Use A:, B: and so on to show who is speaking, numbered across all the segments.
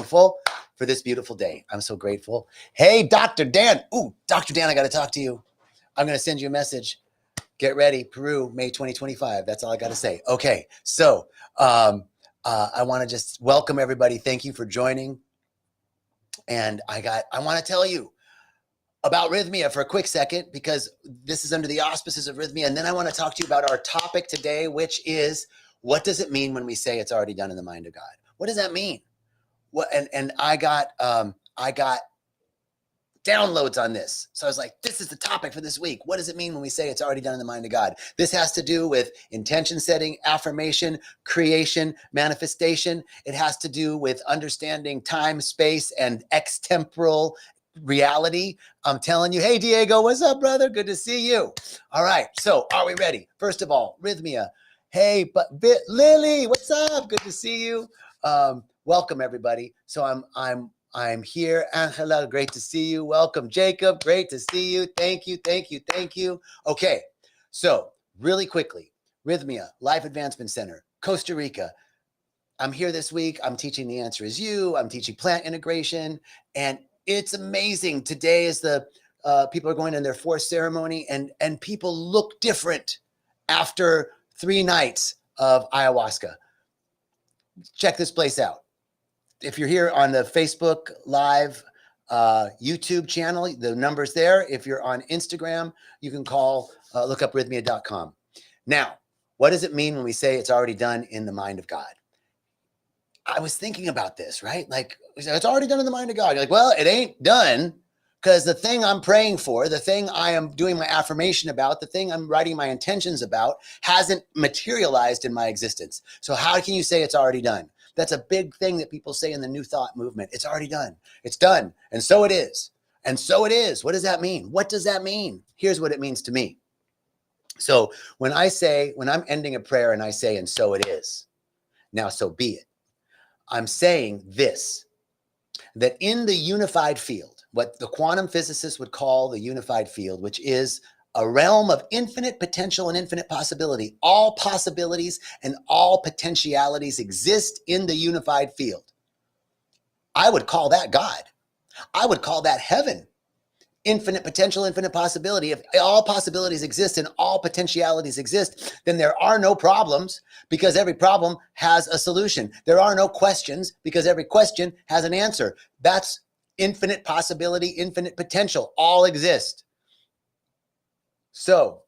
A: thankful for this beautiful day. I'm so grateful. Hey, Dr. Dan. Ooh, Dr. Dan, I got to talk to you. I'm going to send you a message. Get ready, Peru, May 2025. That's all I got to say. Okay, so I want to just welcome everybody. Thank you for joining. And I want to tell you about Rhythmia for a quick second, because this is under the auspices of Rhythmia. And then I want to talk to you about our topic today, which is, what does it mean when we say it's already done in the mind of God? What does that mean? What? And I got downloads on this. So I was like, this is the topic for this week. What does it mean when we say it's already done in the mind of God? This has to do with intention setting, affirmation, creation, manifestation. It has to do with understanding time, space, and extemporal reality. I'm telling you, hey, Diego, what's up, brother? Good to see you. All right. So are we ready? First of all, Rhythmia. Hey, Lily, what's up? Good to see you. Welcome, everybody. So I'm here. Angela, great to see you. Welcome, Jacob. Great to see you. Thank you, thank you, thank you. Okay, so really quickly, Rhythmia, Life Advancement Center, Costa Rica. I'm here this week. I'm teaching The Answer Is You. I'm teaching plant integration, and it's amazing. Today is the people are going in their fourth ceremony, and people look different after 3 nights of ayahuasca. Check this place out. If you're here on the Facebook Live YouTube channel, the number's there. If you're on Instagram, you can look up rythmia.com. Now, what does it mean when we say it's already done in the mind of God? I was thinking about this, right? Like, it's already done in the mind of God. You're like, well, it ain't done, because the thing I'm praying for, the thing I am doing my affirmation about, the thing I'm writing my intentions about hasn't materialized in my existence. So how can you say it's already done? That's a big thing that people say in the New Thought movement. It's already done. It's done. And so it is. And so it is. What does that mean? What does that mean? Here's what it means to me. So when I'm ending a prayer and I say, and so it is, now so be it, I'm saying this, that in the unified field, what the quantum physicists would call the unified field, which is a realm of infinite potential and infinite possibility. All possibilities and all potentialities exist in the unified field. I would call that God. I would call that heaven. Infinite potential, infinite possibility. If all possibilities exist and all potentialities exist, then there are no problems, because every problem has a solution. There are no questions, because every question has an answer. That's infinite possibility, infinite potential. All exist. So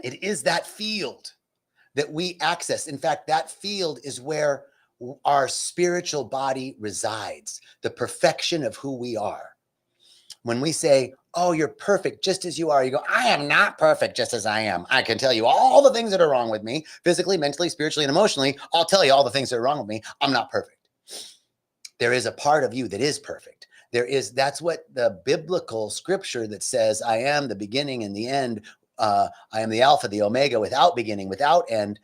A: it is that field that we access. In fact, that field is where our spiritual body resides, the perfection of who we are. When we say, oh, you're perfect just as you are, you go, I am not perfect just as I am. I can tell you all the things that are wrong with me, physically, mentally, spiritually, and emotionally. I'll tell you all the things that are wrong with me. I'm not perfect. There is a part of you that is perfect. That's what the biblical scripture that says, I am the beginning and the end. I am the Alpha, the Omega, without beginning, without end,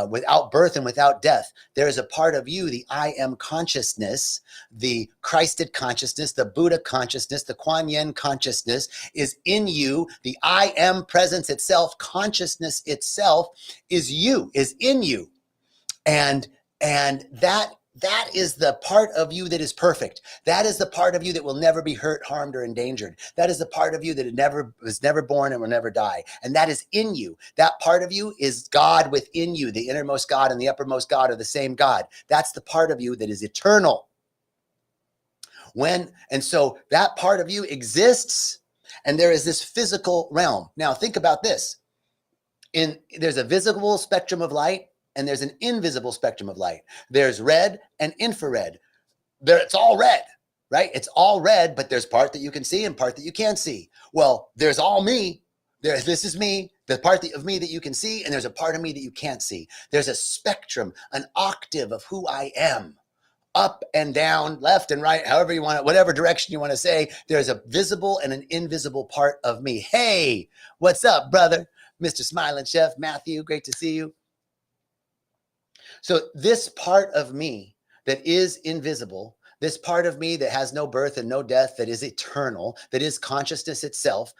A: without birth and without death. There is a part of you, the I am consciousness, the Christed consciousness, the Buddha consciousness, the Kuan Yin consciousness is in you. The I am presence itself, consciousness itself is you, is in you. And that is the part of you that is perfect. That is the part of you that will never be hurt, harmed, or endangered. That is the part of you that was never born and will never die. And that is in you. That part of you is God within you. The innermost God and the uppermost God are the same God. That's the part of you that is eternal. And so that part of you exists, and there is this physical realm. Now think about this. There's a visible spectrum of light, and there's an invisible spectrum of light. There's red and infrared. It's all red, right? It's all red, but there's part that you can see and part that you can't see. Well, there's all me. This is me, the part of me that you can see, and there's a part of me that you can't see. There's a spectrum, an octave of who I am. Up and down, left and right, however you want it, whatever direction you want to say, there's a visible and an invisible part of me. Hey, what's up, brother? Mr. Smiling Chef, Matthew, great to see you. So this part of me that is invisible, this part of me that has no birth and no death, that is eternal, that is consciousness itself,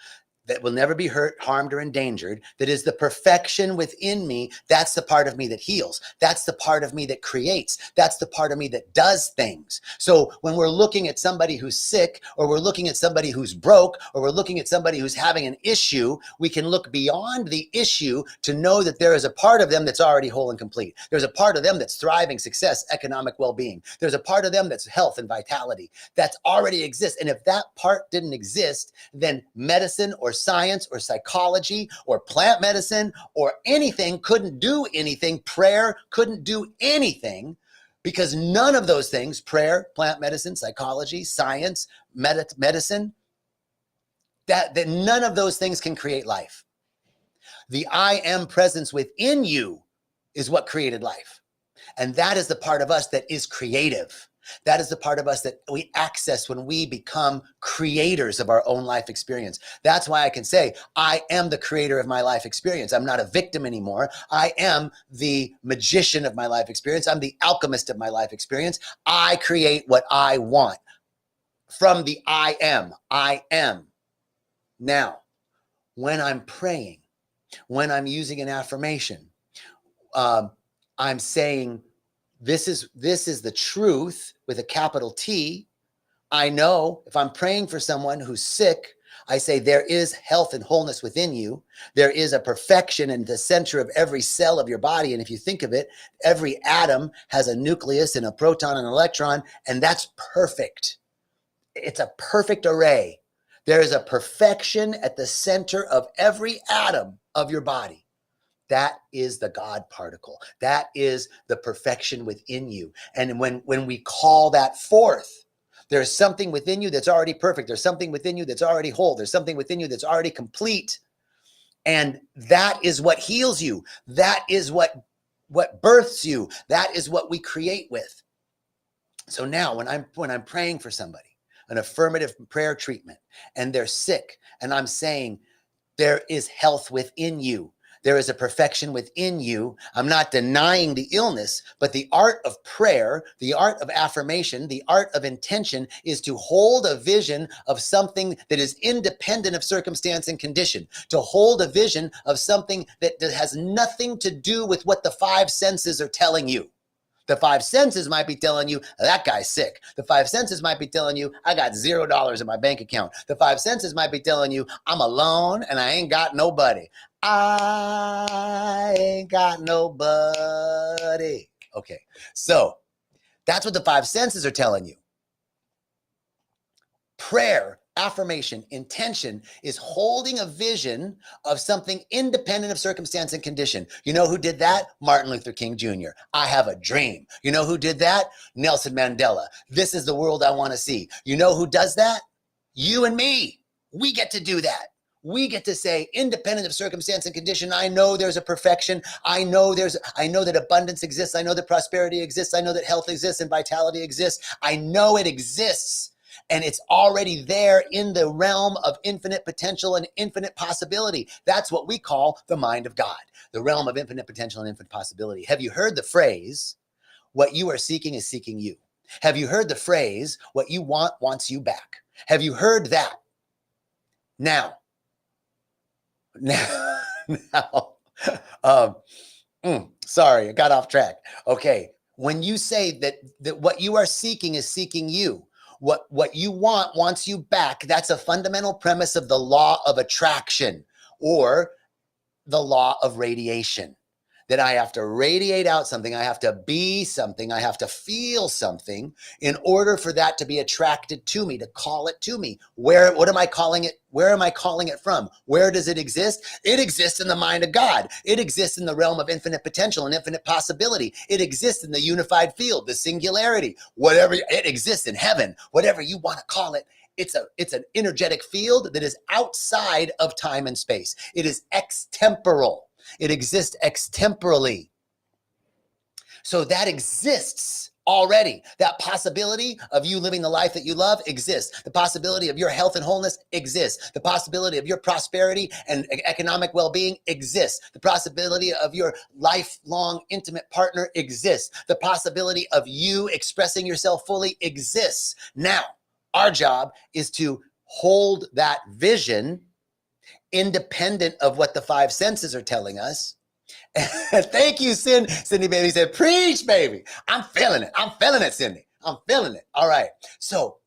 A: that will never be hurt, harmed, or endangered, that is the perfection within me. That's the part of me that heals. That's the part of me that creates. That's the part of me that does things. So when we're looking at somebody who's sick, or we're looking at somebody who's broke, or we're looking at somebody who's having an issue, we can look beyond the issue to know that there is a part of them that's already whole and complete. There's a part of them that's thriving, success, economic well-being. There's a part of them that's health and vitality that's already exists. And if that part didn't exist, then medicine or science or psychology or plant medicine or anything couldn't do anything. Prayer couldn't do anything, because none of those things, prayer, plant medicine, psychology, science, medicine, that none of those things can create life. The I am presence within you is what created life. And that is the part of us that is creative. That is the part of us that we access when we become creators of our own life experience. That's why I can say, I am the creator of my life experience. I'm not a victim anymore. I am the magician of my life experience. I'm the alchemist of my life experience. I create what I want from the I am. I am. Now, when I'm praying, when I'm using an affirmation, I'm saying, this is the truth with a capital T. I know if I'm praying for someone who's sick, I say there is health and wholeness within you. There is a perfection in the center of every cell of your body. And if you think of it, every atom has a nucleus and a proton and an electron, and that's perfect. It's a perfect array. There is a perfection at the center of every atom of your body. That is the God particle. That is the perfection within you. And when we call that forth, there's something within you that's already perfect. There's something within you that's already whole. There's something within you that's already complete. And that is what heals you. That is what births you. That is what we create with. So now when I'm praying for somebody, an affirmative prayer treatment, and they're sick, and I'm saying there is health within you. There is a perfection within you. I'm not denying the illness, but the art of prayer, the art of affirmation, the art of intention is to hold a vision of something that is independent of circumstance and condition, to hold a vision of something that has nothing to do with what the five senses are telling you. The five senses might be telling you that guy's sick. The five senses might be telling you I got $0 in my bank account. The five senses might be telling you I'm alone and I ain't got nobody. I ain't got nobody. Okay, so that's what the five senses are telling you. Prayer, affirmation, intention is holding a vision of something independent of circumstance and condition. You know who did that? Martin Luther King Jr. I have a dream. You know who did that? Nelson Mandela. This is the world I want to see. You know who does that? You and me. We get to do that. We get to say, independent of circumstance and condition, I know there's a perfection. I know that abundance exists. I know that prosperity exists. I know that health exists and vitality exists. I know it exists. And it's already there in the realm of infinite potential and infinite possibility. That's what we call the mind of God, the realm of infinite potential and infinite possibility. Have you heard the phrase, what you are seeking is seeking you? Have you heard the phrase, what you want wants you back? Have you heard that? Now, sorry, I got off track. Okay, when you say that what you are seeking is seeking you, what you want wants you back, that's a fundamental premise of the law of attraction or the law of radiation. That I have to radiate out something, I have to be something, I have to feel something in order for that to be attracted to me, to call it to me. What am I calling it? Where am I calling it from? Where does it exist? It exists in the mind of God. It exists in the realm of infinite potential and infinite possibility. It exists in the unified field, the singularity, whatever. It exists in heaven, whatever you want to call it. It's an energetic field that is outside of time and space. It is extemporal. It exists extemporally. So that exists already. That possibility of you living the life that you love exists. The possibility of your health and wholeness exists. The possibility of your prosperity and economic well-being exists. The possibility of your lifelong intimate partner exists. The possibility of you expressing yourself fully exists. Now, our job is to hold that vision independent of what the five senses are telling us. Thank you, Cindy baby said, preach, baby. I'm feeling it. I'm feeling it, Cindy. I'm feeling it. All right. So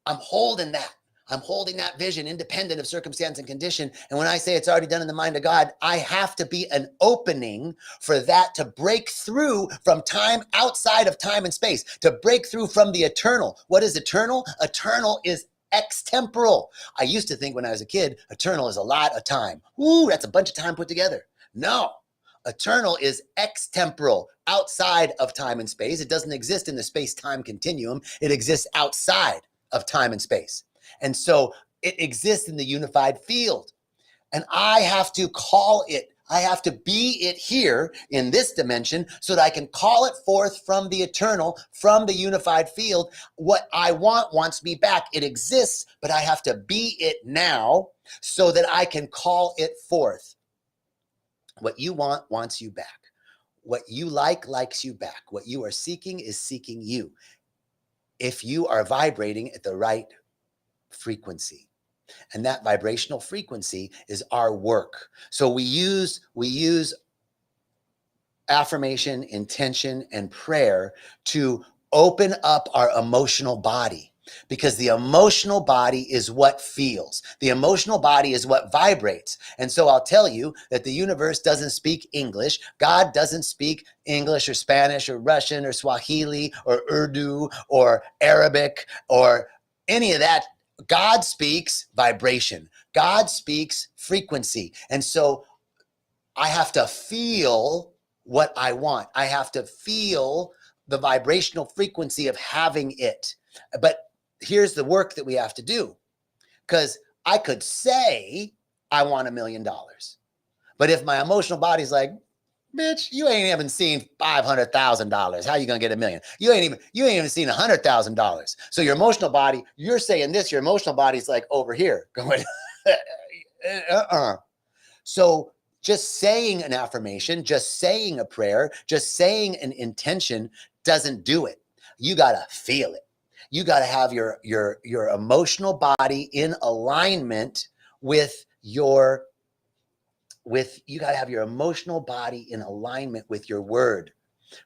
A: I'm holding that. I'm holding that vision independent of circumstance and condition. And when I say it's already done in the mind of God, I have to be an opening for that to break through from time outside of time and space, to break through from the eternal. What is eternal? Eternal is extemporal. I used to think when I was a kid, eternal is a lot of time. Ooh, that's a bunch of time put together. No, eternal is extemporal, outside of time and space. It doesn't exist in the space-time continuum. It exists outside of time and space. And so it exists in the unified field. And I have to call it, I have to be it here in this dimension so that I can call it forth from the eternal, from the unified field. What I want wants me back. It exists, but I have to be it now so that I can call it forth. What you want wants you back. What you like likes you back. What you are seeking is seeking you. If you are vibrating at the right frequency. And that vibrational frequency is our work. So we use affirmation, intention, and prayer to open up our emotional body, because the emotional body is what feels. The emotional body is what vibrates. And so I'll tell you that the universe doesn't speak English. God doesn't speak English or Spanish or Russian or Swahili or Urdu or Arabic or any of that. God speaks vibration. God speaks frequency. And so I have to feel what I want. I have to feel the vibrational frequency of having it. But here's the work that we have to do, because I could say I want $1 million. But if my emotional body's like, bitch, you ain't even seen $500,000. How you gonna get $1 million? You ain't even seen $100,000. So your emotional body, you're saying this, your emotional body's like over here going, So just saying an affirmation, just saying a prayer, just saying an intention doesn't do it. You gotta feel it. You gotta have your emotional body in alignment with your you got to have your emotional body in alignment with your word,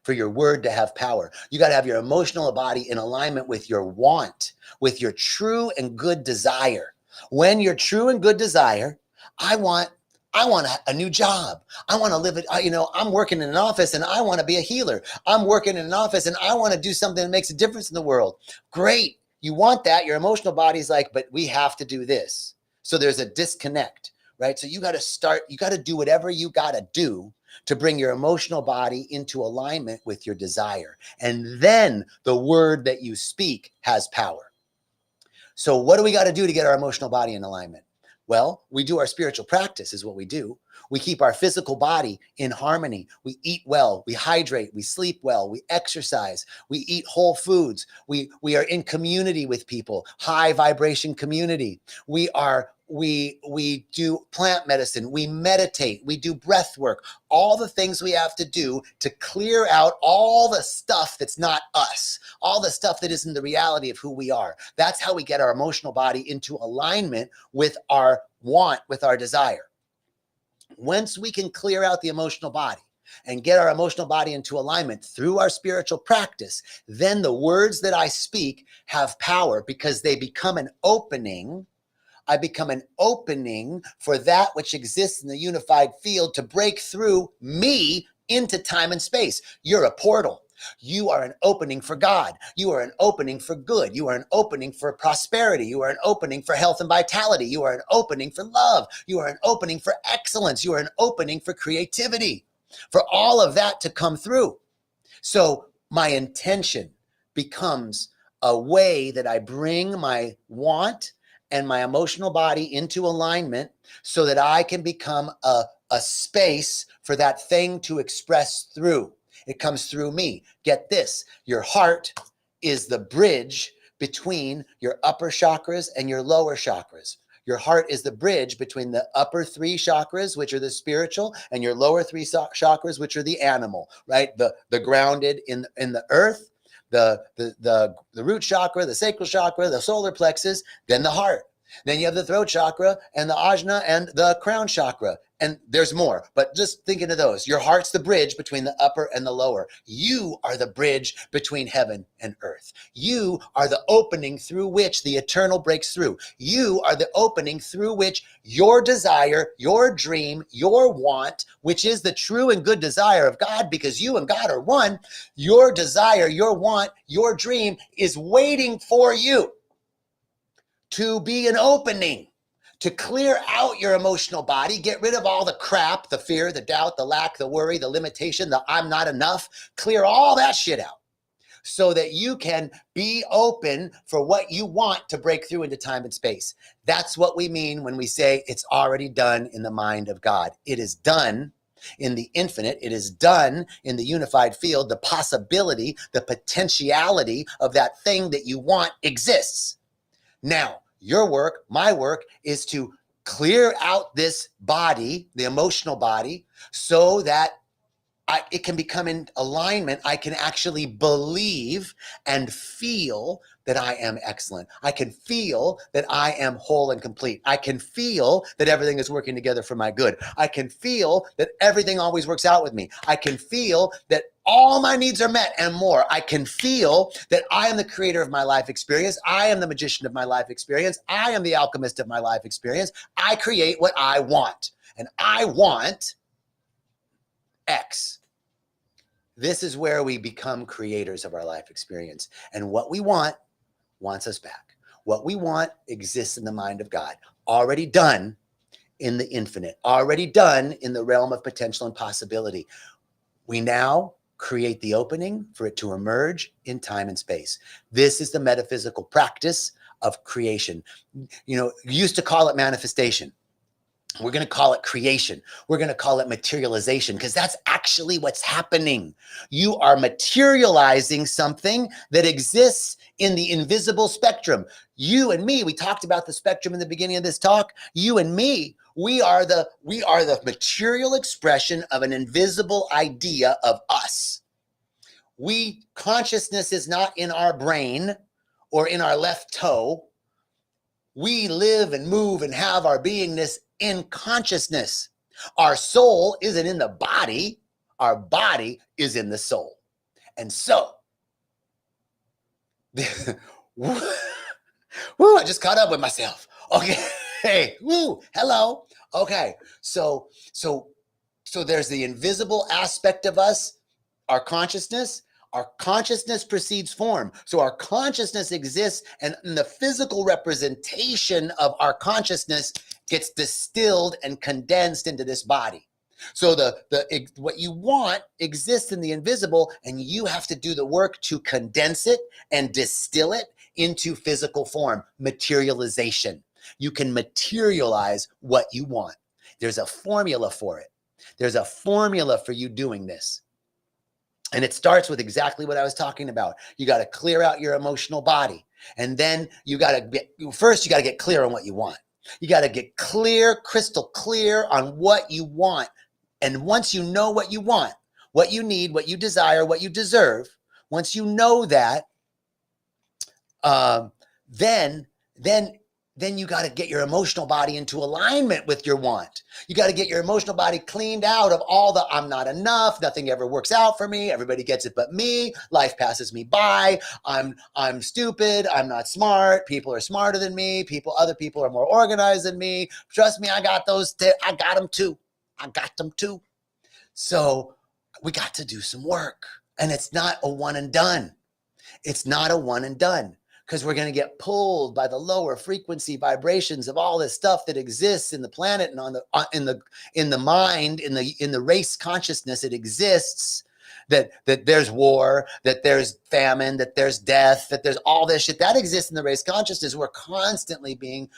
A: for your word to have power. You got to have your emotional body in alignment with your want, with your true and good desire. When your true and good desire, I want a new job. I want to live it. I'm working in an office and I want to be a healer. I'm working in an office and I want to do something that makes a difference in the world. Great. You want that. Your emotional body's like, but we have to do this. So there's a disconnect. Right? So you got to do whatever you got to do to bring your emotional body into alignment with your desire. And then the word that you speak has power. So what do we got to do to get our emotional body in alignment? Well, we do our spiritual practice is what we do. We keep our physical body in harmony. We eat well, we hydrate, we sleep well, we exercise, we eat whole foods. We are in community with people, high vibration community. We do plant medicine, we meditate, we do breath work, all the things we have to do to clear out all the stuff that's not us, all the stuff that isn't the reality of who we are. That's how we get our emotional body into alignment with our want, with our desire. Once we can clear out the emotional body and get our emotional body into alignment through our spiritual practice, then the words that I speak have power because they become an opening. I become an opening for that which exists in the unified field to break through me into time and space. You're a portal. You are an opening for God. You are an opening for good. You are an opening for prosperity. You are an opening for health and vitality. You are an opening for love. You are an opening for excellence. You are an opening for creativity, for all of that to come through. So my intention becomes a way that I bring my want and my emotional body into alignment so that I can become a space for that thing to express through. It comes through me. Get this, your heart is the bridge between your upper chakras and your lower chakras. Your heart is the bridge between the upper 3 chakras, which are the spiritual, and your lower 3 chakras, which are the animal, right? The grounded in the earth, the root chakra, the sacral chakra, the solar plexus, then the heart. Then you have the throat chakra and the ajna and the crown chakra. And there's more, but just thinking of those. Your heart's the bridge between the upper and the lower. You are the bridge between heaven and earth. You are the opening through which the eternal breaks through. You are the opening through which your desire, your dream, your want, which is the true and good desire of God, because you and God are one, your desire, your want, your dream is waiting for you to be an opening, to clear out your emotional body, get rid of all the crap, the fear, the doubt, the lack, the worry, the limitation, the I'm not enough, clear all that shit out so that you can be open for what you want to break through into time and space. That's what we mean when we say it's already done in the mind of God. It is done in the infinite. It is done in the unified field. The possibility, the potentiality of that thing that you want exists. Now, your work, my work, is to clear out this body, the emotional body, so that it can become in alignment. I can actually believe and feel that I am excellent. I can feel that I am whole and complete. I can feel that everything is working together for my good. I can feel that everything always works out with me. I can feel that all my needs are met and more. I can feel that I am the creator of my life experience. I am the magician of my life experience. I am the alchemist of my life experience. I create what I want, and I want X. This is where we become creators of our life experience. And what we want wants us back. What we want exists in the mind of God, already done in the infinite, already done in the realm of potential and possibility. We now create the opening for it to emerge in time and space. This is the metaphysical practice of creation. You used to call it manifestation. We're going to call it creation. We're going to call it materialization, because that's actually what's happening. You are materializing something that exists in the invisible spectrum. You and me, we talked about the spectrum in the beginning of this talk. You and me, we are the material expression of an invisible idea of us. Consciousness is not in our brain or in our left toe. We live and move and have our beingness in consciousness. Our soul isn't in the body. Our body is in the soul. And so, woo, I just caught up with myself. Okay. Hey, woo, hello. Okay. So there's the invisible aspect of us, our consciousness. Our consciousness precedes form. So our consciousness exists, and the physical representation of our consciousness gets distilled and condensed into this body. So what you want exists in the invisible, and you have to do the work to condense it and distill it into physical form. Materialization. You can materialize what you want. There's a formula for it. There's a formula for you doing this. And it starts with exactly what I was talking about. You got to clear out your emotional body. And then you got to get clear on what you want. You got to get clear, crystal clear on what you want. And once you know what you want, what you need, what you desire, what you deserve, once you know that, then you got to get your emotional body into alignment with your want. You got to get your emotional body cleaned out of all the I'm not enough, nothing ever works out for me, everybody gets it but me, life passes me by, I'm stupid, I'm not smart, people are smarter than me, other people are more organized than me. Trust me, I got I got them too. So we got to do some work, and it's not a one and done. It's not a one and done. Because we're going to get pulled by the lower frequency vibrations of all this stuff that exists in the planet and in the mind, in the race consciousness. It exists that there's war, that there's famine, that there's death, that there's all this shit that exists in the race consciousness. We're constantly being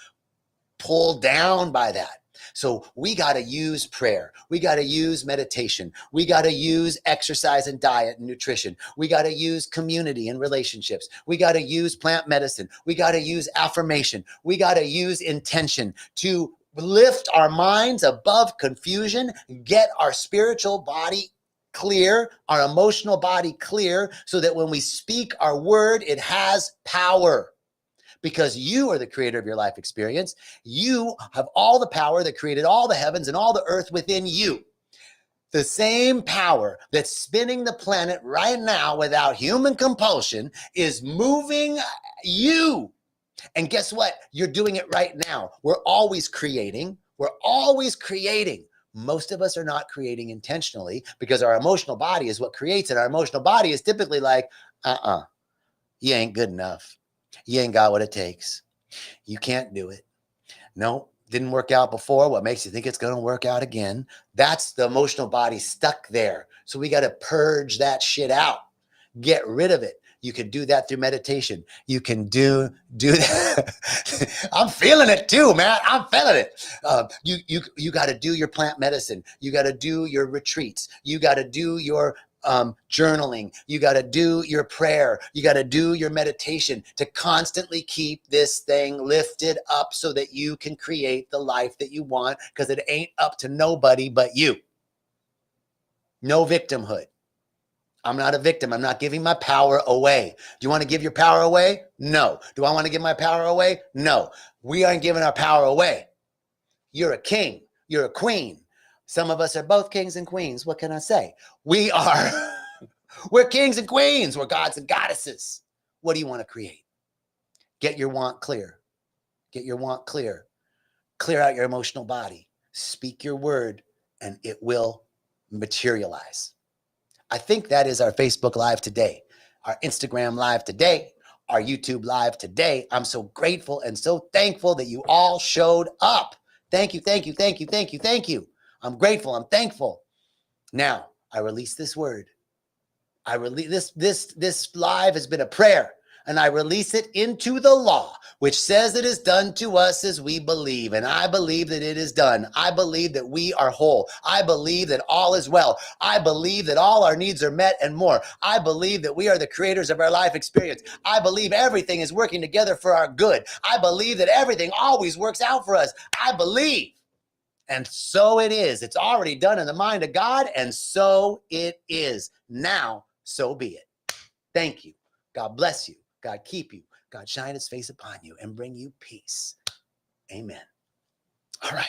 A: pulled down by that. So we got to use prayer. We got to use meditation. We got to use exercise and diet and nutrition. We got to use community and relationships. We got to use plant medicine. We got to use affirmation. We got to use intention to lift our minds above confusion, get our spiritual body clear, our emotional body clear, so that when we speak our word, it has power. because you are the creator of your life experience. You have all the power that created all the heavens and all the earth within you. The same power that's spinning the planet right now without human compulsion is moving you. And guess what? You're doing it right now. We're always creating. We're always creating. Most of us are not creating intentionally because our emotional body is what creates it. Our emotional body is typically like, you ain't good enough. You ain't got what it takes. You can't do it. No, didn't work out before. What makes you think it's going to work out again? That's the emotional body stuck there. So we got to purge that shit out. Get rid of it. You can do that through meditation. You can do that. I'm feeling it too, man. I'm feeling it. You got to do your plant medicine. You got to do your retreats. You got to do your journaling. You got to do your prayer. You got to do your meditation to constantly keep this thing lifted up so that you can create the life that you want, because it ain't up to nobody but you. No victimhood. I'm not a victim. I'm not giving my power away. Do you want to give your power away? No. Do I want to give my power away? No. We aren't giving our power away. You're a king. You're a queen. Some of us are both kings and queens. What can I say? We are. We're kings and queens. We're gods and goddesses. What do you want to create? Get your want clear. Get your want clear. Clear out your emotional body. Speak your word, and it will materialize. I think that is our Facebook Live today, our Instagram Live today, our YouTube Live today. I'm so grateful and so thankful that you all showed up. Thank you, thank you, thank you, thank you, thank you. I'm grateful. I'm thankful. Now, I release this word. I release this live has been a prayer, and I release it into the law, which says it is done to us as we believe. And I believe that it is done. I believe that we are whole. I believe that all is well. I believe that all our needs are met and more. I believe that we are the creators of our life experience. I believe everything is working together for our good. I believe that everything always works out for us. I believe. And so it is. It's already done in the mind of God, and so it is. Now, so be it. Thank you. God bless you. God keep you. God shine his face upon you and bring you peace. Amen. All right.